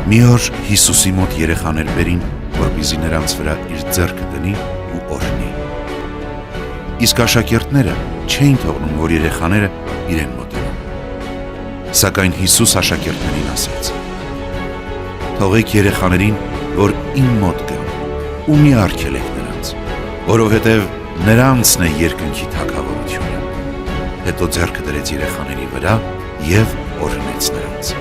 Մի օր Հիսուսի մոտ երեխաներ բերին, որպեսզի նրանց վրա իր ձեռքը դնի ու օրհնի։ Իսկ աշակերտները չէին թողնում, որ երեխաները իրեն մոտենան։ Սակայն Հիսուս աշակերտներին ասաց. «Թողեք երեխաներին, որ իմ մոտ գան, ու մի արգելեք նրանց, որովհետև նրանցն է երկնքի թագավորությունը»։ Հետո ձեռքը դրեց երեխաների վրա և օրհնեց նրանց։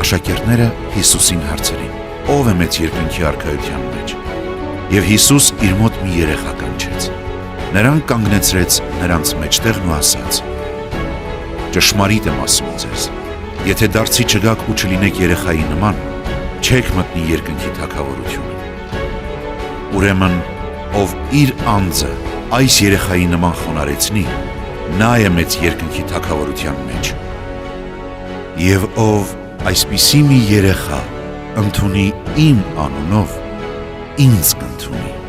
Աշակերտները Հիսուսին հարցրին. «Ո՞վ է մեծ երկնքի արքայության մեջ»։ Եվ Հիսուս իր մոտ մի երեխա կանչեց։ Նրան կանգնեցրեց նրանց մեջտեղն ու ասաց. «Ճշմարիտ եմ ասում ձեզ, եթե դարձի չգաք ու չլինեք երեխայի նման, չեք մտնի երկնքի թագավորությունը։ Ուրեմն, ով իր անձը այս երեխայի նման խոնարհեցնի, նա է մեծ երկնքի թագավորության մեջ։ Եվ ով այսպիսի մի երեխա ընդունի իմ անունով, ինձ կընդունի»։